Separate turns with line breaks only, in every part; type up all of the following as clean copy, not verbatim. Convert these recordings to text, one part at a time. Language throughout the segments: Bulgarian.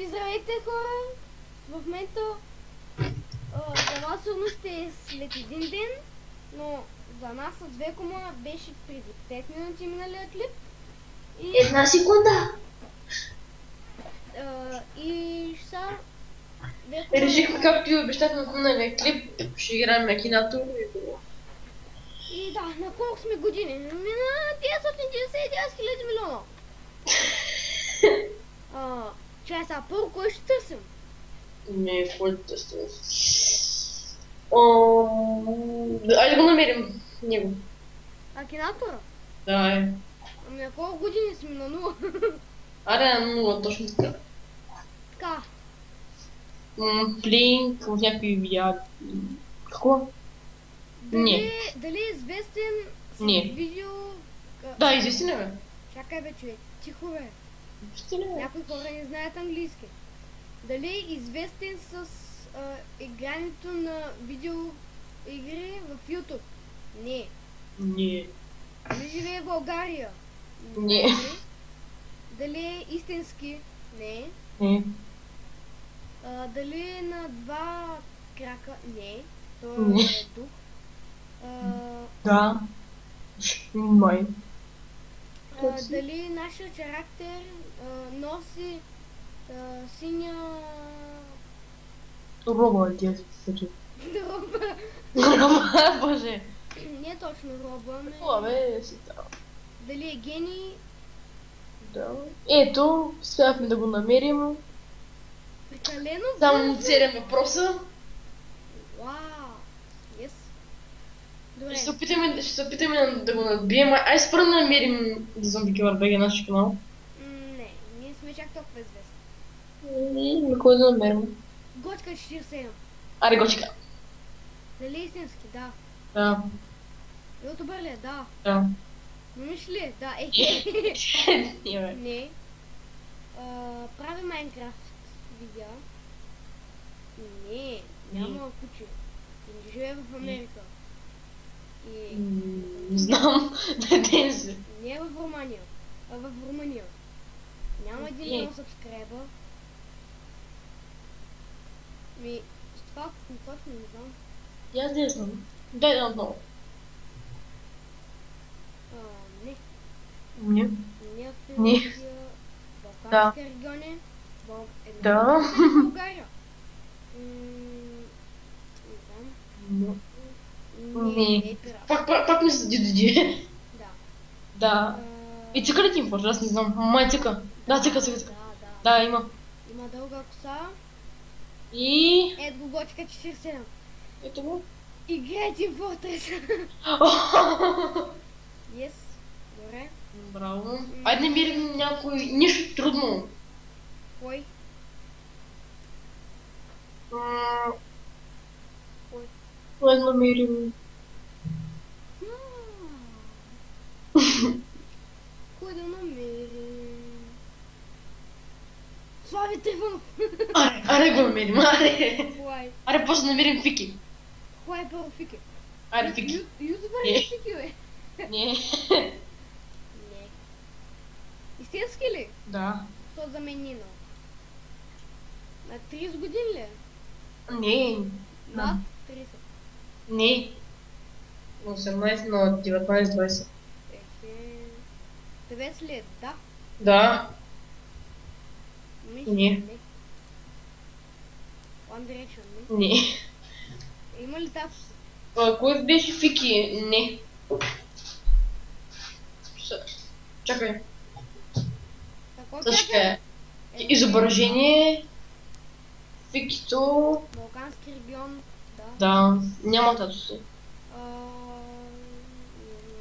Здравейте, хора! В момента за вас сигурно ще е след един ден, но за нас с Векома беше преди 5 минути миналия клип. И,
Една секунда!
И сега Векома...
Решихме, както и обещахме на миналия клип, ще играем Акинато.
И да, на колко сме години? На 999 000 милиона. Чай сега, първо кой ще търсим?
Не, какво да търсим? Айде го намерим него.
Акинатора?
Да, е.
Ами на колко години сме на 0?
Аре, на 0, точно така.
Така.
Плинк в някакви видеа. Какво? Не.
Дали е известен с
Не.
видео...
Да, известен е, бе.
Чакай бе, човек. Тихо бе.
Известен е, бе.
Някои хора не знаят английски. Дали е известен с игрането на видеоигри в YouTube? Не.
Не.
Дали живее в България?
Не.
Дали е истински? Не.
Не.
Дали е на два крака? Не. Той
Не.
е дух.
Да. Май.
Дали нашия характер носи синя
Роба, дядо, съчу.
роба?
Роба, боже.
Не е точно роба, ами...
Това бе, си трябва.
Дали е гений?
Да. Ето, успяхме да го намерим.
Прекалено
Само
бързо.
7 въпроса.
Вау! Yes. Добре.
Ще се опитаме да го надбием. Ай спра да намерим Зомби Killer BG нашия канал.
Не, ние сме чак толкова известни.
И на кой да намерим?
Гочка 47.
Аре, гочка.
Дали е истински? Да.
Да.
Ютубър ли е? Да.
Да.
Момиш ли е? Да.
Не, бе.
Не. Прави Майнкрафт видеа. Не. Няма куче. Не живее в Америка. И...
Не знам. Ден се.
Не е в Румъния. В Румъния. Няма 1 милион сабскрайба. Ми, с това точно не знам.
И аз не знам. Дай да отново.
Не.
Не.
Не е в
Не.
Финландия. Балкански региони.
Да.
България. Не знам. Не е пират.
Пак ми се диди.
Да.
Да. И цика ли ти им аз не знам. Май цика. Да, цика. Да, има.
Има дълга коса.
И...
Ето го Гочка 47.
Ето го.
Играй Team Fortress. Yes. Добре.
Браво. Айде намерим някой... Нищо трудно.
Кой?
Айде намерим...
Кой да намерим? Слави Трифонов!
Аре го намерим, аре!
Кой?
Аре после намерим Фики.
Кой е първо Фики?
Аре Фики.
Ютубър ли Фики, бе?
Не.
Не. Истински ли?
Да.
То за мен Нино. На 30 години ли?
Не.
Над 30.
Не. На 18, на 19-20.
Певец ли е? Да.
Да.
Мисля,
Не.
One Direction, не?
Не.
Има ли тапс?
Кой беше Фики? Не. Чакай.
Какво
Също
чакай?
е. Изображение. Фикито.
Балкански регион, да.
Да. Няма татуси.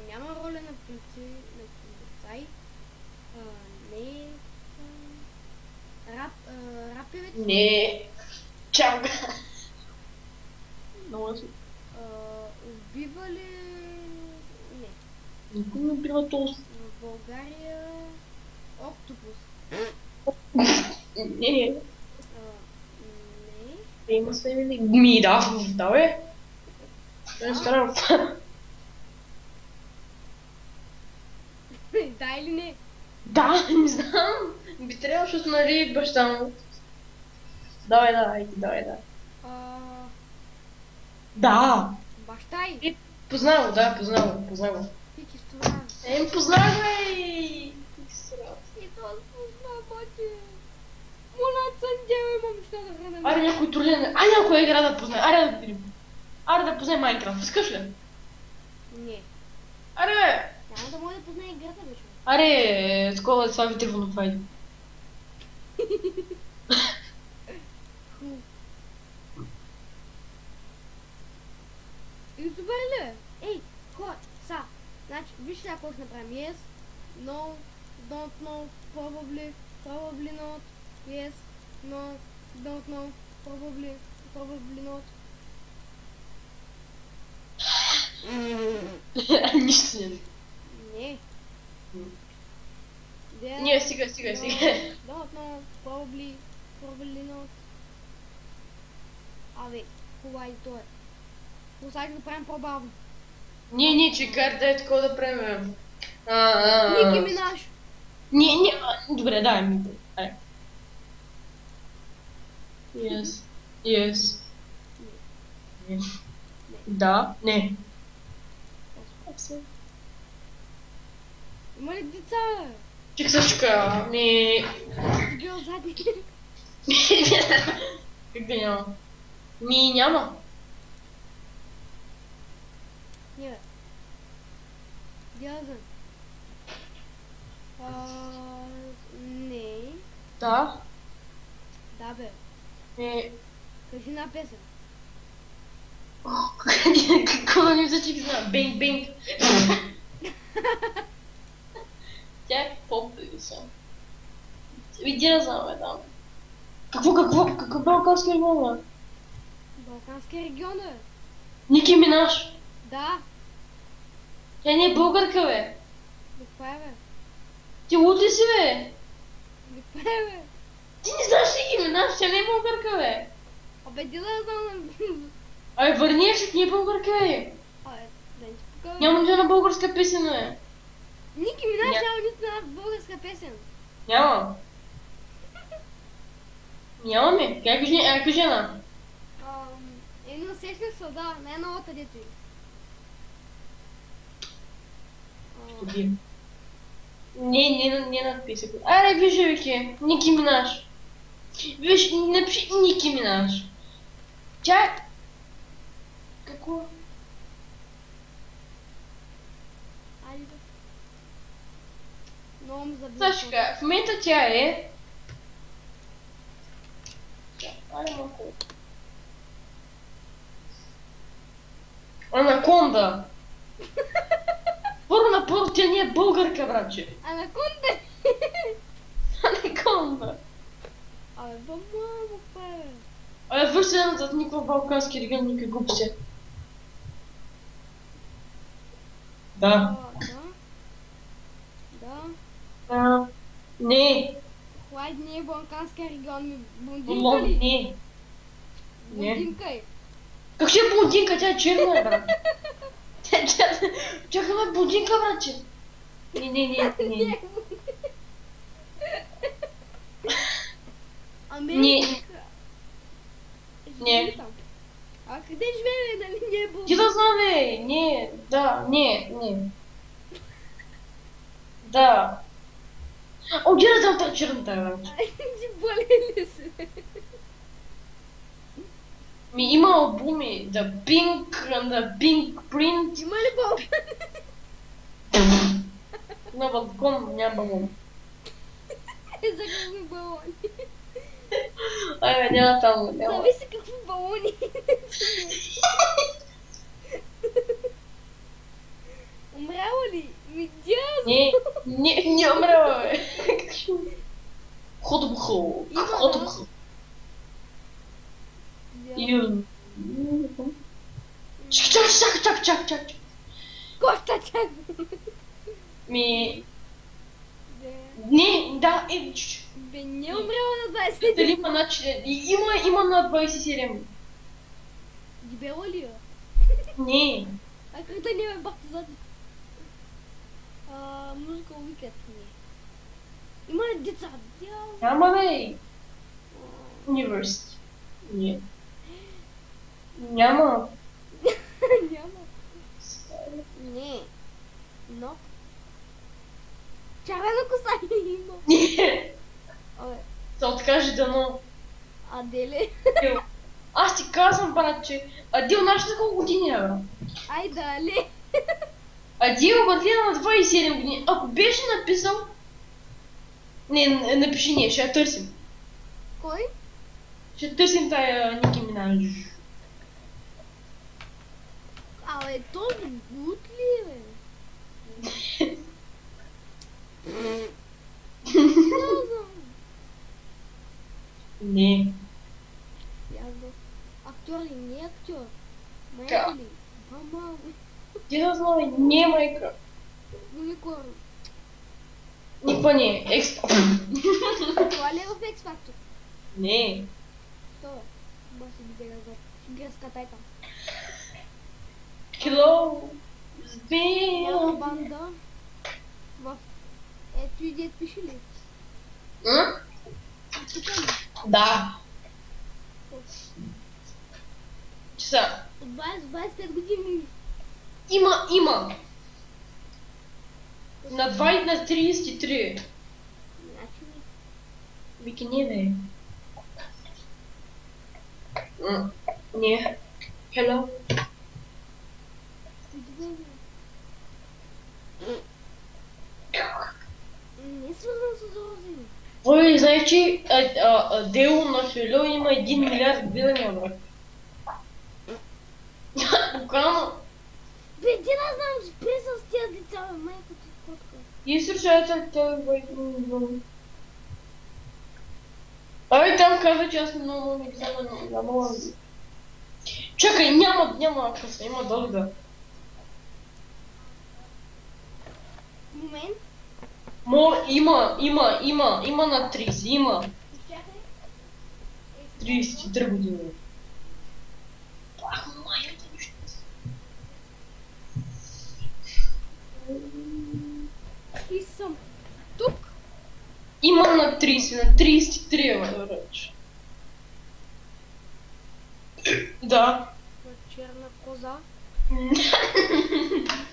Няма роля на полицай. Не. Рапевец?
Не. Чанга. Много си.
Убива ли... Не.
Никой не бива толкова.
В България... Октопус.
Не.
Не.
Има се ми да, бе. Не старам.
Да или не?
Да, не знам. Би трябвало, защото нали баща му. Давай, давай, давай, да.
А,
Да!
баща й.
Познал, да, познал.
Пики страна.
Познавай!
И то позна, бати. Моля, съндева имам що да хранем.
Аре някой тролен, някоя игра да познае, аре да видим. Аре да познае Майнкрафт, искаш ли?
Не.
Аре бе!
Няма да може да познае играта, бе, човек.
Аре, такова това ви тръгва това иде.
Ху. И добре ли? Ей, хора, са. Значи, виж сега какво ще направим. Yes, no, don't know, probably, probably not, yes, no, don't know, probably, probably not.
Нищо не.
Не. There,
Не, стига.
Don't know, probably, probably not. Абе, хубаво и то е. Сега да правим по-бавно.
Не, чекай, дай такова да правим.
Ники Минаж.
Не, добре, дай ми. Ай. Yes. Не. Да, не.
Има ли деца?
Чексачка, ми...
Бил задни.
Как да няма? Ми няма.
Не, бе. Дязан. Не.
Да.
Да, бе. Кажи една песен.
Какво да ни зачек знам? Бинг. Тя е по-писа. Иди да знам, там. Какво балкански регион, бе?
Балканския регион, бе.
Ники Минаж.
Да.
Тя не е българка, бе.
Каква е, бе?
Ти луд ли си, бе?
Каква е, бе?
Ти не знаеш Ники Минаж, тя не е българка, бе.
Абе, ди да знам.
Абе, върни я, защото не е българка, бе.
Абе, да не ти покажа.
Няма нито една българска песен, бе.
Ники Минаж няма нито една българска песен.
Нямаме. Кажи една.
Едно сещам се, да, най-новата дето е.
Тоби. Не надписа. Аре, виж, Вики. Ники Минаж. Виж, напиши Ники Минаж. Тя е... Какво?
Айде да. Много ме забива.
Сашка, в момента тя е... Айде малко. Анаконда. Първо, тя не е българка, братче.
Анаконда!
Анаконда.
Абе, мамо, па е.
Абе, върши назад, никакъв балкански регион, никакъв глупости. Да.
Да.
Не.
Хлайд не е балканския регион, ми блондинка ли?
Не.
Блондинка е.
Как ще е блондинка? Тя е черна, брат. Чакай, ме блондинка, братче. Не.
Америка.
Не.
А къде живее, нали не е
Ти да знам, бе. Не. Да. О, гледай там тази черната, братче.
Ти болели се.
Ми има албуми. The Pink Print.
Има ли балкон?
На балкон няма балон.
За какви балони?
Айде, няма там.
Зависи какви балони. Умряла ли? Ми дязо.
Не умряла, бе. Ходобхо. Чак.
Коста чак.
Ми... Не, да,
Бе, не умряла на 27.
Дали има над... Има над 27.
Дебела ли е?
Не.
А как да не ме бахте зад? Музика уикет не. Има ли деца?
Няма, бе. Университи. Не. Няма.
Няма. Не. Но. Червена коса има.
Не.
Абе,
Се откаже дано.
Аделе.
Адил. Аз ти казвам, брат, че Адил нашата колко години е, бе?
Ай, дали.
Адил Мадлина на 27 години. Ако беше написал... Не, напиши ние, ще я търсим.
Кой?
Ще търсим тая Ники Минаж.
Абе, този гуд ли, бе?
Не.
Явно. Актьор ли? Не е актьор.
Ка.
Майка ли? Мама.
Ти да знае, не е майка.
Уникорн.
Никога не е. Експо.
Това ли е в X Factor?
Не.
Що е? Ба си биде газот. Гръцка тайка.
Hello.
Няма
Збил.
банда. В... Ето и дед пише ли? Тук ли?
Да. Че са?
От 20-25 години.
Има. На 20 на 33.
Значи не.
Вики не бе. Не. Hello.
Не е свързан с Рози.
Ой, знаеш, че дело на Hello има 1 милиард гледания, брат. Буквално.
Бе, ти не знам, спри с тия деца, бе, майка ти котка.
И слушайте, той Ай, там каза, че аз много не взема на мога. Чакай, няма къса, има дълга.
Момент.
Има на 30, има.
Изчакай.
33 години. Ах, майната нищо.
И съм тук.
Има на 30, на 33, бе, реч. Да.
Черна коза.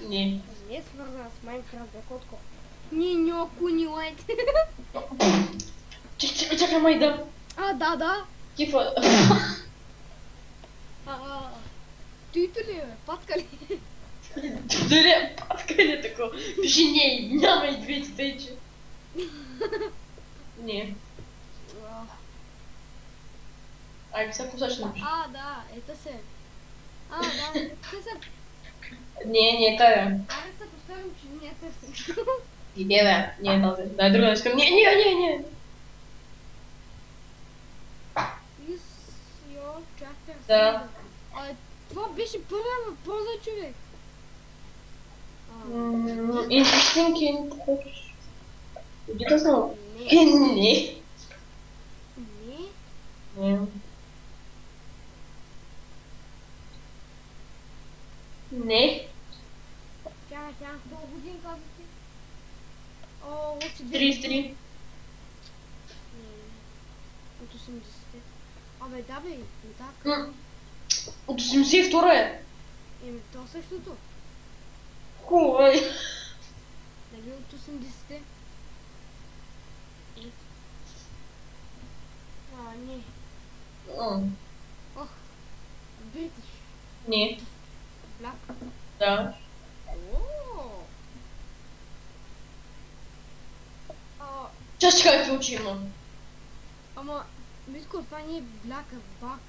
Не.
Не е свързана с Майнкрафт, бе, котко. Ниньо, куни, лайт.
Чакай, майда.
А, да.
Типа.
Тито ли, бе? Патка ли?
Дали, патка ли тако? Пиши не, няма и двете тъйче. Не. Ай, всяко също напиши.
А, да, ето се. Да, ето се.
Не, тая.
Аре се поставям, че не е търсен.
Не, да, не е тази. Дай друга искам. Не.
Is your tractor
Да.
Това беше първия въпрос за човек.
Interesting input. Иди да знам.
Не.
Не. Не.
Тя, колко години каза ти? О, още
33.
От 80-те. Абе, да бе, не така.
От 82 е.
То същото.
Хубаво е.
Нали от 80-те? Не. Ох, Бритиш.
Не.
Бляк.
Да. Чакай какви очи има.
Ама, Миско, това не е бляк, а бак.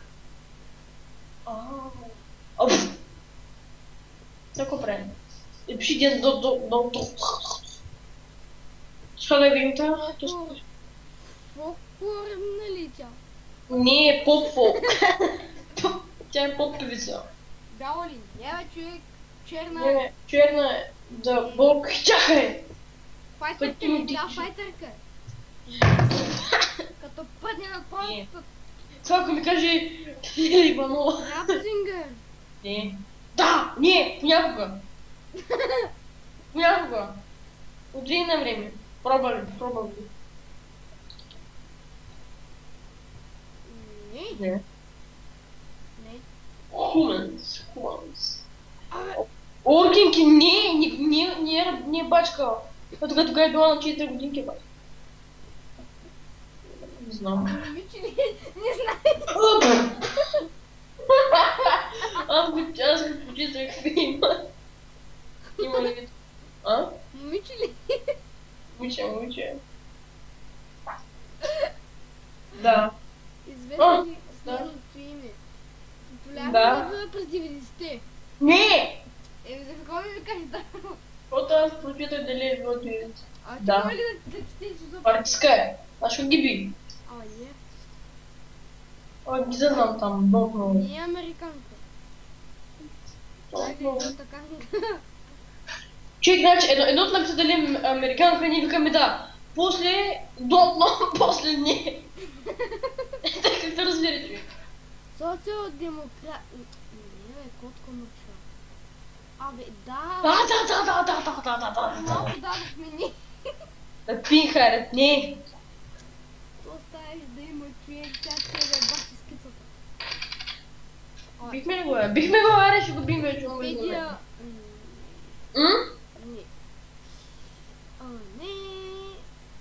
Tako pravi. Je przyjdzie do... Шкода видим това.
Фокур, нали тя?
Не е поп-фолк. Тя е поп-певица.
Дава ли? Не бе, човек. Черна.
Не, черна е. Да, бог. Чакай!
Файтърка ли? Да, файтърка. Като пътне на палцата.
Това ако ми каже Лиля Иванова.
Рапсингър.
Не. Да! Не! Понякога. Понякога. От време на време. Пробвали.
Не.
Не. Humans.
Абе,
Оркинки, не е бачка. Тогава е била на 4 годинки, бачка. Не знам.
момиче ли? Не знам.
Аз го почитах да има. Има ли? А?
Момиче ли?
Момиче. Да.
Известно ли
да.
следното име? Популярно
Да.
ли е през 90-те?
Не!
За какво ми кажеш да?
Защото аз прочитах дали е било твит.
А ти
Да.
моля да четеш за
Партиска е. Аз ще ги би.
А, не.
Ги знам там, много.
Не е американка. Дай ви така.
Човек, значи, едното написа дали е американка, ние викаме да. После, после не. Така как да разбира човек.
Социал-демократ... Не, бе, котко мъча. Абе, да.
Да.
Малко дадохме ни.
Да пинхарят, не.
То оставиш да има човек, тя ще да баши скицата.
Бихме ли го, бе? Бихме го, аре ще го биме, че му изгледа.
Педия... Не. Не.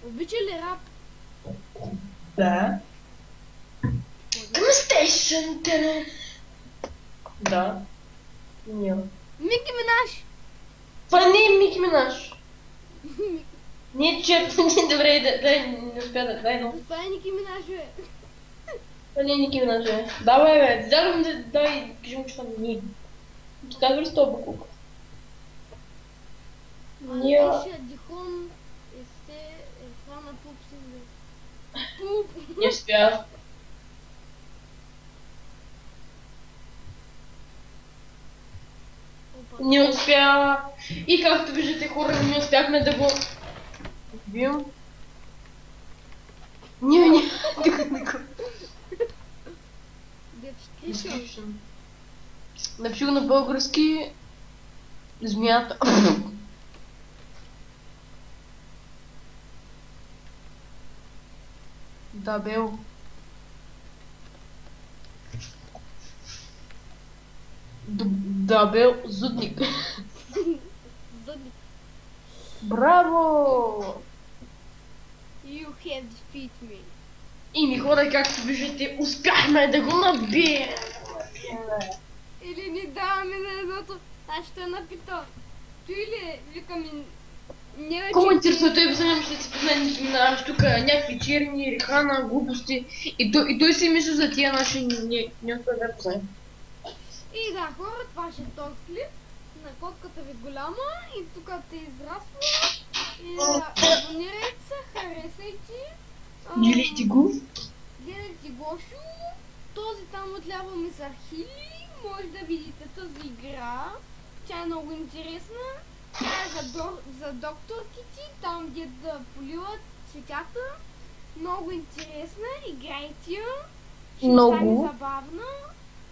Обича ли рап?
Да. Към стейшн, да. Не.
Мики Минаж!
Това не е Мики Минаж. Не, черт, добре, дай, не успя да, дай, но.
Това е Ники Минаж, бе.
Това не е Ники Минаж, бе. Давай, бе, дай, кажи му, че това не е. Ти казва ли с това букук? Ние...
Беше Дихон, е храна пупси, бе. Пуп!
Не успя.
Опа.
Не успя. И както виждате, хора, не успяхме да го убием. Не.
Description.
Напишу го на български. Змията. Дабел. Дабел зудник.
Задник.
Браво!
You have defeat me.
И ми хора, както виждате, успяхме да го набием.
Или ни даваме на едното. Аз ще напита. Той ли вика ми... Не бе,
Какво
че-
интересно, той вземем ще си познае на тук някакви черни, рехана, глупости. И той си мисли за тия наши не успя да познае.
И да, хора, това ще е този клип на котката ви голяма и тук те израсва. И абонирайте се, харесайте.
Гледайте го.
Гледайте Гошо. Този там отляво ми са Хили. Може да видите тази игра. Тя е много интересна. Тя е за докторките, там где да поливат цветята. Много интересна. Играйте я. Ще
Много.
стане забавна.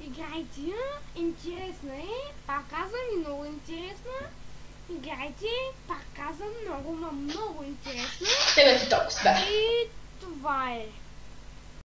Играйте я. Интересна е. Пак казвам и много интересна. Играйте. Пак казвам много интересна.
Тебе ти толкова.
И това е.